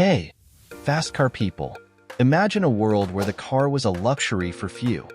Hey, fast car people. Imagine a world where the car was a luxury for few,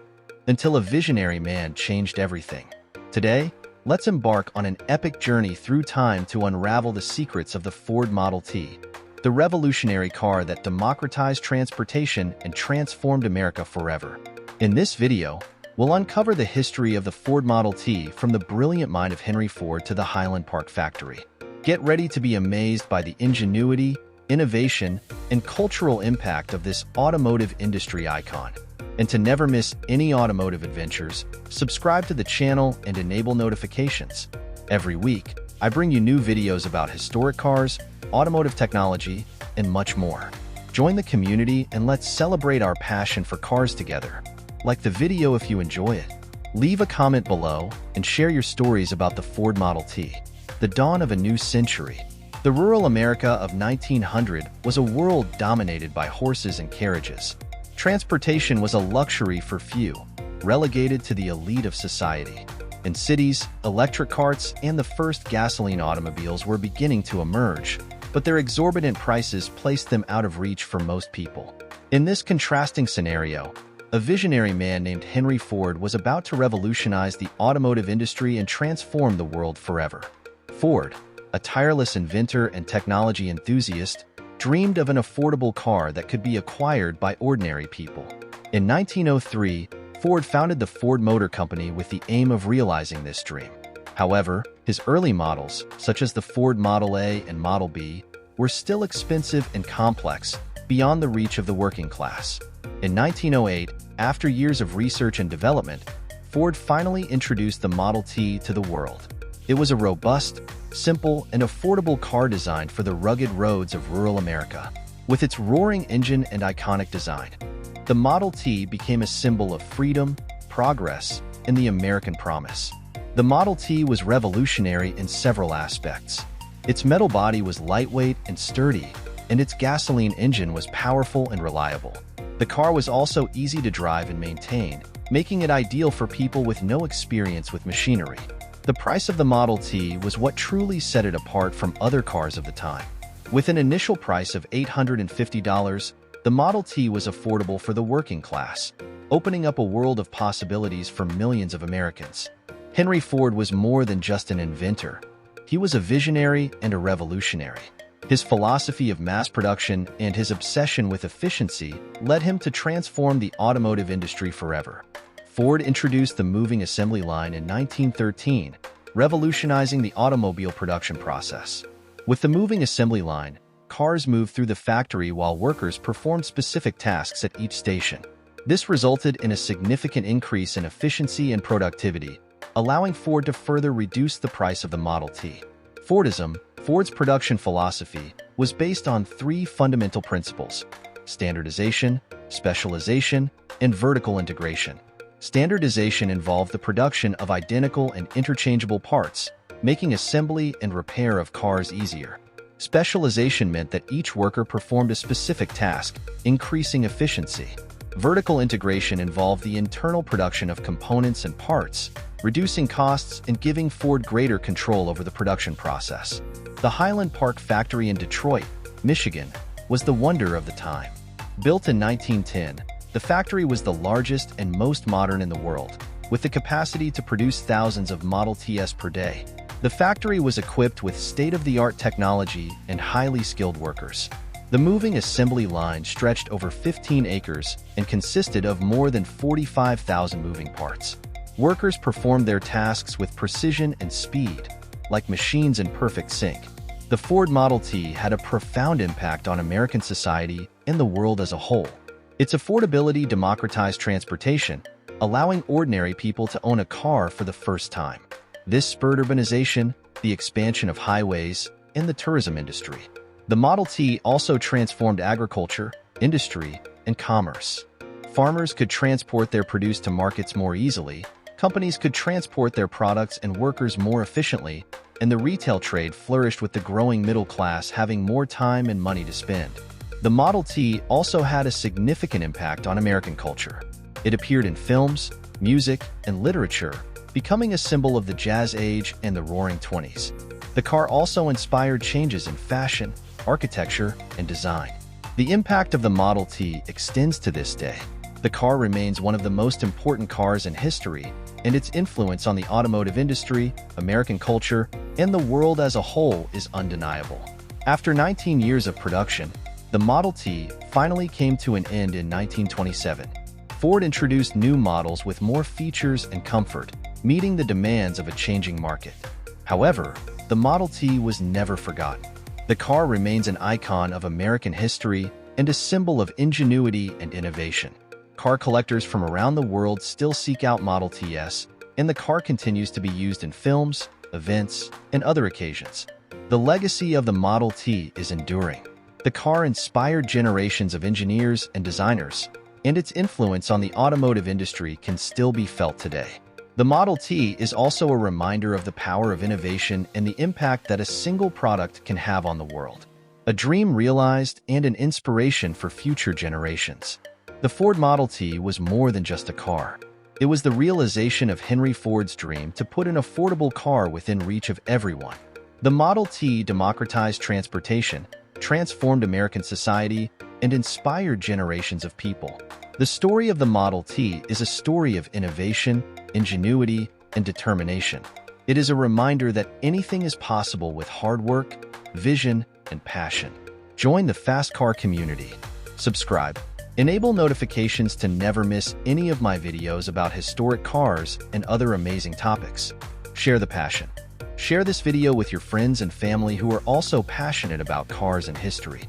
until a visionary man changed everything. Today, let's embark on an epic journey through time to unravel the secrets of the Ford Model T, the revolutionary car that democratized transportation and transformed America forever. In this video, we'll uncover the history of the Ford Model T from the brilliant mind of Henry Ford to the Highland Park factory. Get ready to be amazed by the ingenuity, innovation, and cultural impact of this automotive industry icon. And to never miss any automotive adventures, subscribe to the channel and enable notifications. Every week, I bring you new videos about historic cars, automotive technology, and much more. Join the community and let's celebrate our passion for cars together. Like the video if you enjoy it. Leave a comment below and share your stories about the Ford Model T, the dawn of a new century. The rural America of 1900 was a world dominated by horses and carriages. Transportation was a luxury for few, relegated to the elite of society. In cities, electric carts and the first gasoline automobiles were beginning to emerge, but their exorbitant prices placed them out of reach for most people. In this contrasting scenario, a visionary man named Henry Ford was about to revolutionize the automotive industry and transform the world forever. Ford, a tireless inventor and technology enthusiast, dreamed of an affordable car that could be acquired by ordinary people. In 1903, Ford founded the Ford Motor Company with the aim of realizing this dream. However, his early models, such as the Ford Model A and Model B, were still expensive and complex, beyond the reach of the working class. In 1908, after years of research and development, Ford finally introduced the Model T to the world. It was a robust, simple, and affordable car designed for the rugged roads of rural America. With its roaring engine and iconic design, the Model T became a symbol of freedom, progress, and the American promise. The Model T was revolutionary in several aspects. Its metal body was lightweight and sturdy, and its gasoline engine was powerful and reliable. The car was also easy to drive and maintain, making it ideal for people with no experience with machinery. The price of the Model T was what truly set it apart from other cars of the time. With an initial price of $850, the Model T was affordable for the working class, opening up a world of possibilities for millions of Americans. Henry Ford was more than just an inventor. He was a visionary and a revolutionary. His philosophy of mass production and his obsession with efficiency led him to transform the automotive industry forever. Ford introduced the moving assembly line in 1913, revolutionizing the automobile production process. With the moving assembly line, cars moved through the factory while workers performed specific tasks at each station. This resulted in a significant increase in efficiency and productivity, allowing Ford to further reduce the price of the Model T. Fordism, Ford's production philosophy, was based on three fundamental principles: standardization, specialization, and vertical integration. Standardization involved the production of identical and interchangeable parts, making assembly and repair of cars easier. Specialization meant that each worker performed a specific task, increasing efficiency. Vertical integration involved the internal production of components and parts, reducing costs and giving Ford greater control over the production process. The Highland Park factory in Detroit, Michigan, was the wonder of the time. Built in 1910, the factory was the largest and most modern in the world, with the capacity to produce thousands of Model Ts per day. The factory was equipped with state-of-the-art technology and highly skilled workers. The moving assembly line stretched over 15 acres and consisted of more than 45,000 moving parts. Workers performed their tasks with precision and speed, like machines in perfect sync. The Ford Model T had a profound impact on American society and the world as a whole. Its affordability democratized transportation, allowing ordinary people to own a car for the first time. This spurred urbanization, the expansion of highways, and the tourism industry. The Model T also transformed agriculture, industry, and commerce. Farmers could transport their produce to markets more easily, companies could transport their products and workers more efficiently, and the retail trade flourished with the growing middle class having more time and money to spend. The Model T also had a significant impact on American culture. It appeared in films, music, and literature, becoming a symbol of the Jazz Age and the Roaring '20s. The car also inspired changes in fashion, architecture, and design. The impact of the Model T extends to this day. The car remains one of the most important cars in history, and its influence on the automotive industry, American culture, and the world as a whole is undeniable. After 19 years of production, the Model T finally came to an end in 1927. Ford introduced new models with more features and comfort, meeting the demands of a changing market. However, the Model T was never forgotten. The car remains an icon of American history and a symbol of ingenuity and innovation. Car collectors from around the world still seek out Model Ts, and the car continues to be used in films, events, and other occasions. The legacy of the Model T is enduring. The car inspired generations of engineers and designers, and its influence on the automotive industry can still be felt today. The Model T is also a reminder of the power of innovation and the impact that a single product can have on the world. A dream realized and an inspiration for future generations. The Ford Model T was more than just a car. It was the realization of Henry Ford's dream to put an affordable car within reach of everyone. The Model T democratized transportation, transformed American society, and inspired generations of people. The story of the Model T is a story of innovation, ingenuity, and determination. It is a reminder that anything is possible with hard work, vision, and passion. Join the fast car community. Subscribe. Enable notifications to never miss any of my videos about historic cars and other amazing topics. Share the passion. Share this video with your friends and family who are also passionate about cars and history.